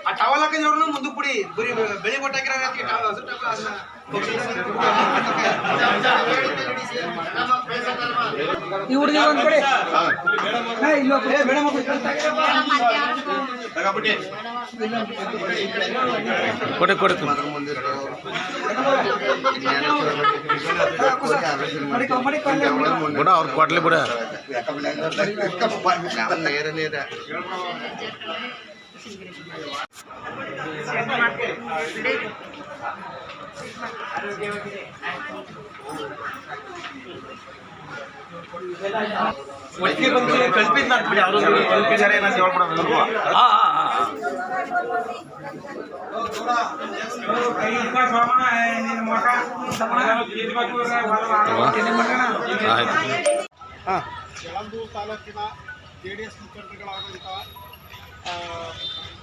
ಆ ಟವಲ್ ಹಾಕಿದ್ರು ಮುಂದಕ್ಕೆ ಬಿಡಿ ಬರೀ ಬೆಳಿ ಕೊಟ್ಟಾಕಿರೋ ಈ ಹುಡುಗಿ ಒಂದ್ ಕಡೆ ಕೊಡೆ ಕೊಡೆ ಬಿಡ ಅವ್ರು ಕೊಡ್ಲಿ ಬಿಡ ಒಟ್ಟಿಗೆ ಬಂದು ಕಲ್ಪಿದ್ ಮಾಡ್ಬಿಡಿ ಅವರು ಕಲ್ಪಿದ್ದಾರೆ ಏನಂತ ಹೇಳ್ಬಿಡೋದು ಯಳಂದೂರು ತಾಲೂಕಿನ JDS ಮುಖಂಡರುಗಳಾದಂತಹ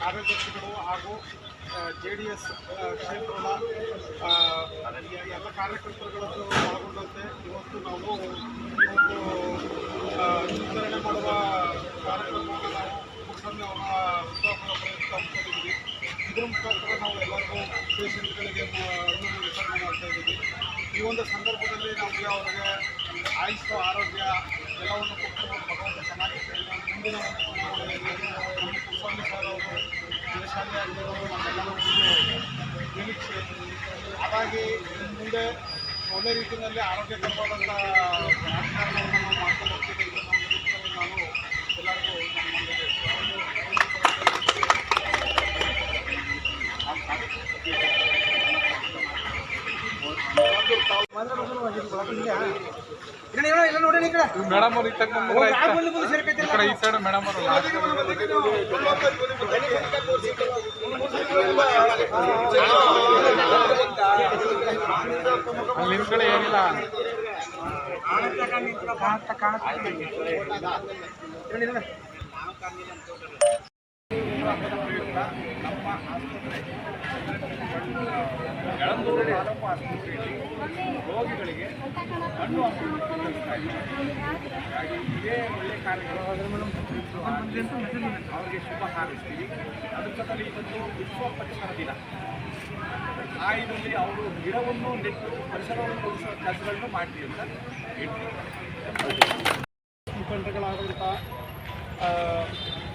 ಕಾರ್ಯದರ್ಶಿಗಳು ಹಾಗೂ JDS ಕ್ಷೇತ್ರದ ಎಲ್ಲ ಕಾರ್ಯಕರ್ತರುಗಳನ್ನು ಒಳಗೊಂಡಂತೆ ಇವತ್ತು ನಾವು ವಿತರಣೆ ಮಾಡುವ ಕಾರ್ಯಕ್ರಮವನ್ನು ನಾವು ಕುಟುಂಬ ಅವರ ಪ್ರಯತ್ನ ಹಮ್ಮಿಕೊಂಡಿದ್ದೀವಿ. ಇದರ ಮುಖಾಂತರ ನಾವು ಎಲ್ಲರಿಗೂ ಪೇಷಂಟ್ಗಳಿಗೆ ಹಣ್ಣನ್ನು ವಿತರಣೆ ಮಾಡ್ತಾ ಇದ್ದೀವಿ. ಈ ಒಂದು ಸಂದರ್ಭದಲ್ಲಿ ನಮಗೆ ಅವರಿಗೆ ಆಯುಷ್ಯ ಆರೋಗ್ಯ ಎಲ್ಲವನ್ನು ಕೊಟ್ಟು ಭಗವಂತ ಚೆನ್ನಾಗಿರ್ತೇವೆ. ಮುಂದಿನ ಒಂದು ಚುನಾವಣೆಯಲ್ಲಿ ನಮ್ಮ ಕುಟುಂಬ ಸರ್ ಅವರು ಜಯಶಾಲಿಯಾಗಿರೋರು ನಮ್ಮೆಲ್ಲರ ಒಂದು ನಿರೀಕ್ಷೆ. ಹಾಗಾಗಿ ಮುಂದೆ ಒಳ್ಳೆ ರೀತಿಯಲ್ಲಿ ಆರೋಗ್ಯಕರವಾದಂಥ ರಾಜಕಾರಣವನ್ನು ನಾವು ಮಾಡ್ಕೊಂಡು ಹೋಗ್ತೀವಿ. ಇದು ನಮ್ಮ ನಿರೀಕ್ಷೆಯಲ್ಲಿ ನಾನು ಎಲ್ಲರಿಗೂ ಮೇಡಮ್ ಅವ್ರು ಈ ಸೈಡ್ ಮೇಡಮ್ ಅವರು ನಿಮ್ಮ ಕಡೆ ಏನಿಲ್ಲ ನಮ್ಮ ಆಸ್ಪತ್ರೆ ಯಳಂದೂರು ತಾಲೂಕು ಆಸ್ಪತ್ರೆಯಲ್ಲಿ ರೋಗಿಗಳಿಗೆ ಹಣ್ಣು ಹಾಗಾಗಿ ಇದೇ ಒಳ್ಳೆಯ ಕಾರ್ಯಕ್ರಮ ಅವರಿಗೆ ಶುಭ ಹಾರೈಸ್ತೀವಿ. ಅದ್ರ ಜೊತೆಗೆ ಇವತ್ತು ವಿಶ್ವ ಪರಿಸರ ದಿನ. ಆ ಇದರಲ್ಲಿ ಅವರು ಗಿಡವನ್ನು ನೆಟ್ಟು ಪರಿಸರವನ್ನು ಉಳಿಸುವ ಕೆಲಸಗಳನ್ನು ಮಾಡ್ತೀವಿ ಅಂತ ಹೇಳ್ತೀವಿ. ಮುಖಂಡರುಗಳಾದಂಥ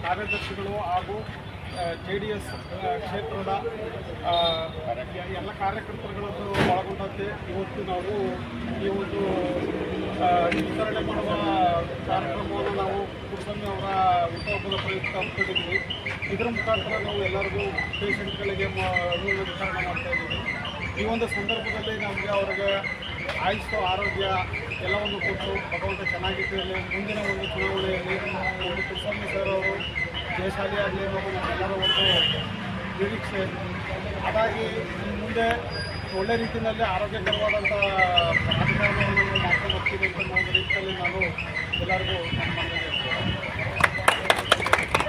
ಕಾರ್ಯದರ್ಶಿಗಳು ಹಾಗೂ JDS ಕ್ಷೇತ್ರದ ಎಲ್ಲ ಕಾರ್ಯಕರ್ತರುಗಳನ್ನು ಒಳಗೊಂಡಂತೆ ಇವತ್ತು ನಾವು ಈ ಒಂದು ವಿತರಣೆ ಮಾಡುವ ಕಾರ್ಯಕ್ರಮವನ್ನು ನಾವು ಕುಟುಂಬ ಅವರ ಹುಟ್ಟುಹಬ್ಬದ ಪ್ರಯುಕ್ತ ಹಮ್ಮಿಕೊಂಡಿದ್ದೀವಿ. ಇದರ ಮುಖಾಂತರ ನಾವು ಎಲ್ಲರಿಗೂ ಪೇಷಂಟ್ಗಳಿಗೆ ಹಣ್ಣು ವಿತರಣೆ ಮಾಡ್ತಾ ಇದ್ದೀವಿ. ಈ ಒಂದು ಸಂದರ್ಭದಲ್ಲಿ ನಮಗೆ ಅವರಿಗೆ ಆಯುಷ್ಯ ಆರೋಗ್ಯ ಎಲ್ಲವನ್ನು ಕೊಟ್ಟು ಭಗವಂತ ಚೆನ್ನಾಗಿದ್ದಲ್ಲಿ ಮುಂದಿನ ಒಂದು ಚುನಾವಣೆಯಲ್ಲಿ ಒಂದು ಕುಟುಂಬ ಸರ್ ಅವರು ಜಯಶಾಲಿಯಾಗಲಿ ಅನ್ನೋದು ನಮ್ಮೆಲ್ಲರ ಒಂದು ನಿರೀಕ್ಷೆ. ಹಾಗಾಗಿ ಮುಂದೆ ಒಳ್ಳೆ ರೀತಿಯಲ್ಲಿ ಆರೋಗ್ಯಕರವಾದಂಥ ರಾಜಕಾರಣವನ್ನು ಮಾಡ್ಕೊಂಡು ಹೋಗ್ತೀವಿ ಅಂತ ನಾವು ನಿರೀಕ್ಷೆಯಲ್ಲಿ ನಾನು ಎಲ್ಲರಿಗೂ